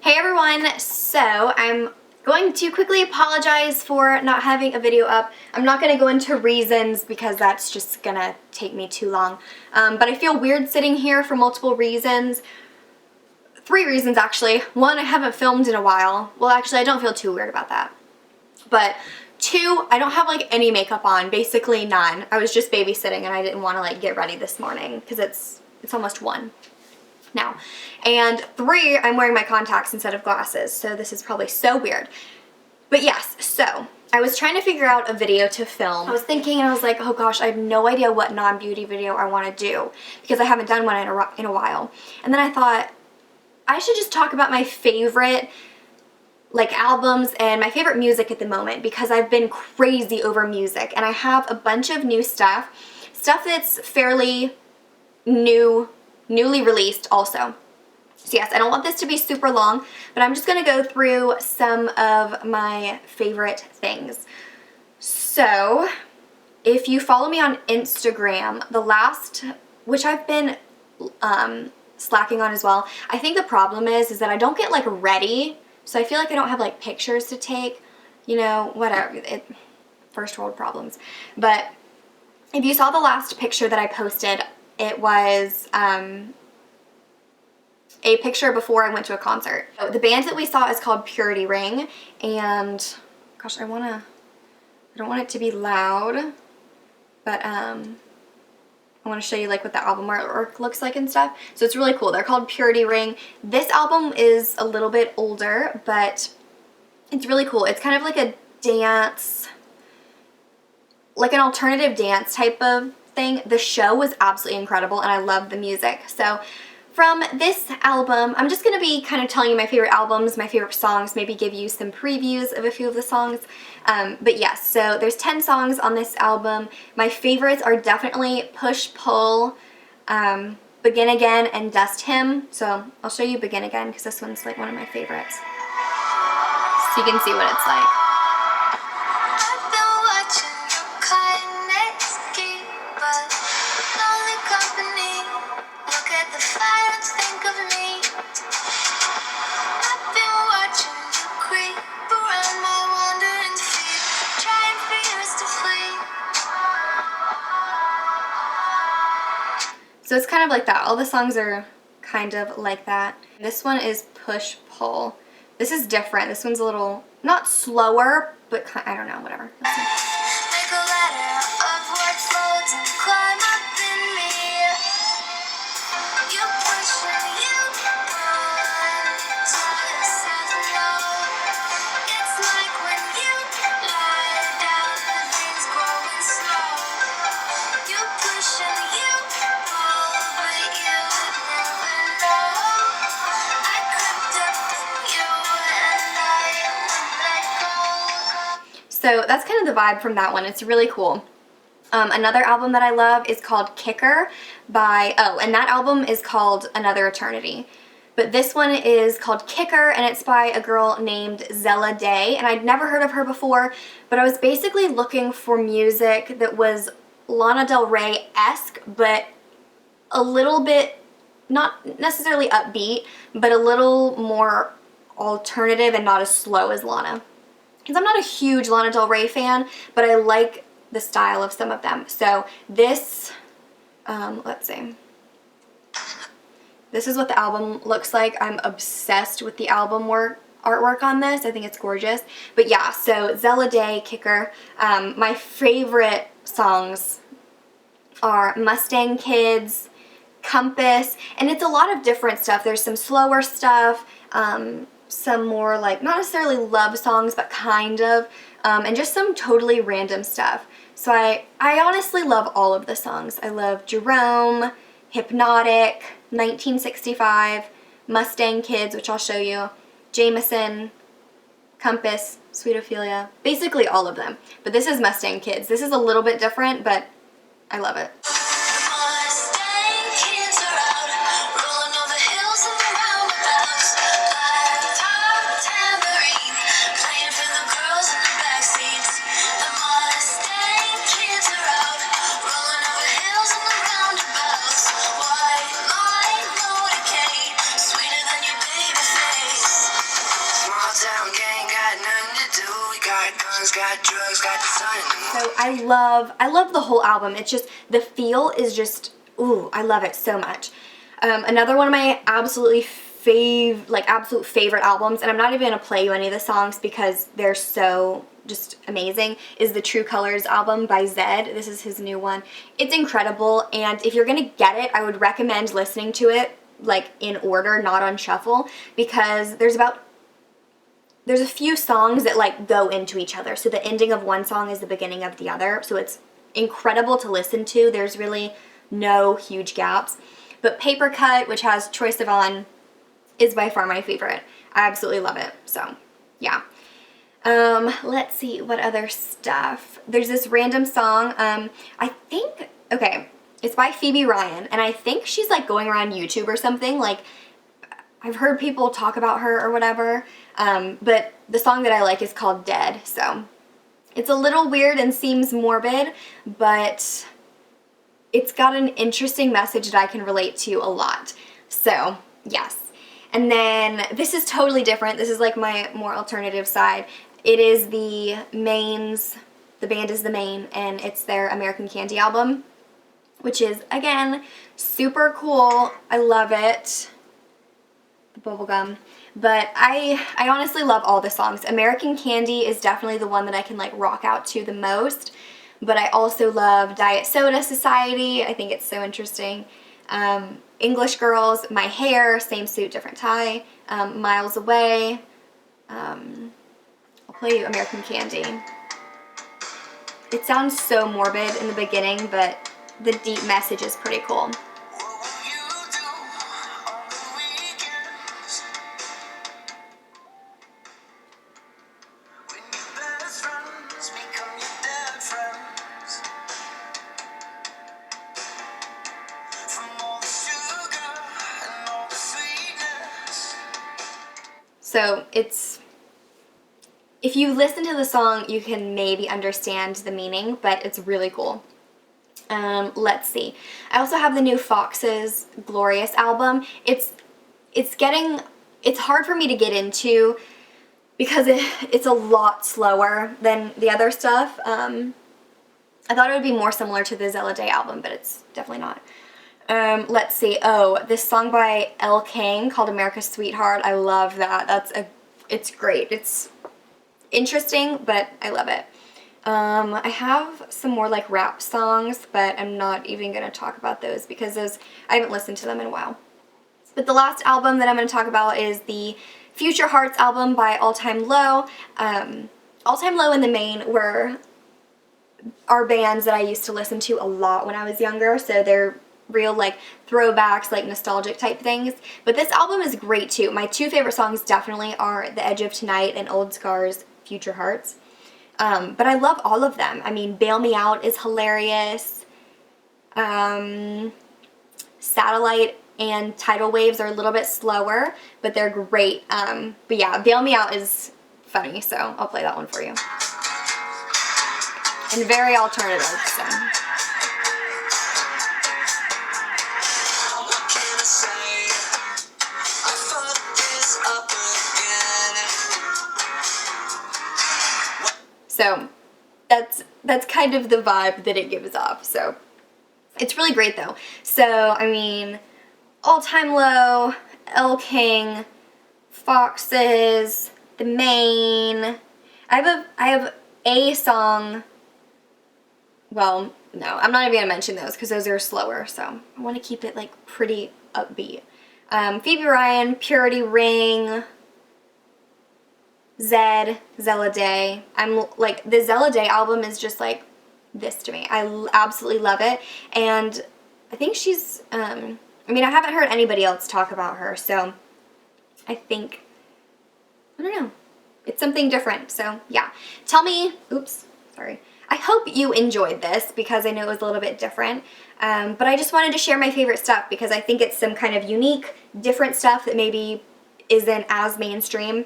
Hey everyone, so I'm going to quickly apologize for not having a video up. I'm not going to go into reasons because that's just going to take me too long. But I feel weird sitting here for multiple reasons. 3 reasons actually. 1, I haven't filmed in a while. Well, actually I don't feel too weird about that. But 2, I don't have like any makeup on, basically none. I was just babysitting and I didn't want to like get ready this morning because it's almost 1 now. And 3, I'm wearing my contacts instead of glasses, so this is probably so weird. But yes, so I was trying to figure out a video to film. I was thinking and I was like, oh gosh, I have no idea what non-beauty video I want to do because I haven't done one in a while. And then I thought I should just talk about my favorite like albums and my favorite music at the moment because I've been crazy over music and I have a bunch of new stuff that's fairly newly released also. So yes, I don't want this to be super long, but I'm just going to go through some of my favorite things. So if you follow me on Instagram, the last, which I've been slacking on as well, I think the problem is that I don't get like ready, so I feel like I don't have like pictures to take, you know, whatever, first world problems. But if you saw the last picture that I posted, it was a picture before I went to a concert. So the band that we saw is called Purity Ring, and gosh, I don't want it to be loud, but I want to show you like what the album artwork looks like and stuff. So it's really cool. They're called Purity Ring. This album is a little bit older, but it's really cool. It's kind of like a dance, like an alternative dance type of thing. The show was absolutely incredible and I love the music. So from this album, I'm just going to be kind of telling you my favorite albums, my favorite songs, maybe give you some previews of a few of the songs. But yes, so there's 10 songs on this album. My favorites are definitely Push Pull, Begin Again, and Dust Him. So I'll show you Begin Again because this one's like one of my favorites. So you can see what it's like. So it's kind of like that. All the songs are kind of like that. This one is Push Pull. This is different. This one's a little, not slower, but I don't know, whatever. Let's see. Make a ladder upward folds and climb up in me. You push and you pull until it's low. It's like when you lie down, the things growing slow. You push and you pull, but you never know. I crept up in you and I wouldn't let go. So that's kind of the vibe from that one. It's really cool. Another album that I love is called Kicker by, and that album is called Another Eternity. But this one is called Kicker, and it's by a girl named Zella Day, and I'd never heard of her before, but I was basically looking for music that was Lana Del Rey-esque, but a little bit, not necessarily upbeat, but a little more alternative and not as slow as Lana. Because I'm not a huge Lana Del Rey fan, but I like the style of some of them. So this, let's see. This is what the album looks like. I'm obsessed with the album artwork on this. I think it's gorgeous. But yeah, so Zella Day, Kicker. My favorite songs are Mustang Kids, Compass, and it's a lot of different stuff. There's some slower stuff, some more like not necessarily love songs, but kind of, and just some totally random stuff. So I honestly love all of the songs. I love Jerome, Hypnotic, 1965, Mustang Kids, which I'll show you, Jameson, Compass, Sweet Ophelia, basically all of them. But this is Mustang Kids. This is a little bit different, but I love it. So I love the whole album. It's just, the feel is just, ooh, I love it so much. Another one of my absolute favorite albums, and I'm not even gonna play you any of the songs because they're so just amazing, is the True Colors album by Zed. This is his new one. It's incredible, and if you're gonna get it, I would recommend listening to it like in order, not on shuffle, because there's a few songs that like go into each other. So the ending of one song is the beginning of the other. So it's incredible to listen to. There's really no huge gaps. But Paper Cut, which has Troye Sivan, is by far my favorite. I absolutely love it. So yeah. Let's see what other stuff. There's this random song. I think, okay, it's by Phoebe Ryan, and I think she's like going around YouTube or something. Like, I've heard people talk about her or whatever. But the song that I like is called Dead. So it's a little weird and seems morbid, but it's got an interesting message that I can relate to a lot. So yes. And then this is totally different. This is like my more alternative side. It is the Mains, the band is the Main, and it's their American Candy album, which is, again, super cool. I love it. The bubblegum. But I honestly love all the songs. American Candy is definitely the one that I can like rock out to the most. But I also love Diet Soda Society. I think it's so interesting. English Girls, My Hair, Same Suit, Different Tie, Miles Away. I'll play you American Candy. It sounds so morbid in the beginning, but the deep message is pretty cool. So it's, if you listen to the song, you can maybe understand the meaning, but it's really cool. Let's see. I also have the new Fox's Glorious album. It's hard for me to get into because it's a lot slower than the other stuff. I thought it would be more similar to the Zella Day album, but it's definitely not. Let's see. Oh, this song by Elle King called America's Sweetheart. I love that. It's great. It's interesting, but I love it. I have some more like rap songs, but I'm not even going to talk about those because I haven't listened to them in a while. But the last album that I'm going to talk about is the Future Hearts album by All Time Low. All Time Low and the Main are bands that I used to listen to a lot when I was younger, so they're real like throwbacks, like nostalgic type things. But this album is great too. My two favorite songs definitely are The Edge of Tonight and Old Scars, Future Hearts. But I love all of them. I mean, Bail Me Out is hilarious. Satellite and Tidal Waves are a little bit slower, but they're great. But yeah, Bail Me Out is funny, so I'll play that one for you. And very alternative, so. So that's kind of the vibe that it gives off. So it's really great though. So I mean, All Time Low, Elle King, Foxes, The Main. I have a song. Well, no, I'm not even gonna mention those because those are slower. So I want to keep it like pretty upbeat. Phoebe Ryan, Purity Ring. Zed, Zella Day. I'm like, the Zella Day album is just like this to me. I absolutely love it. And I think she's, I mean, I haven't heard anybody else talk about her, so I think, I don't know. It's something different, so yeah. Tell me, oops, sorry. I hope you enjoyed this because I know it was a little bit different. But I just wanted to share my favorite stuff because I think it's some kind of unique, different stuff that maybe isn't as mainstream.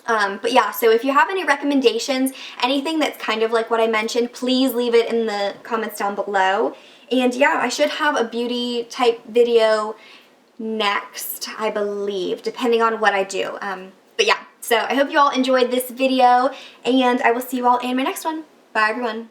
But yeah, so if you have any recommendations, anything that's kind of like what I mentioned, please leave it in the comments down below. And yeah, I should have a beauty type video next, I believe, depending on what I do. But yeah, So I hope you all enjoyed this video, and I will see you all in my next one. Bye, everyone.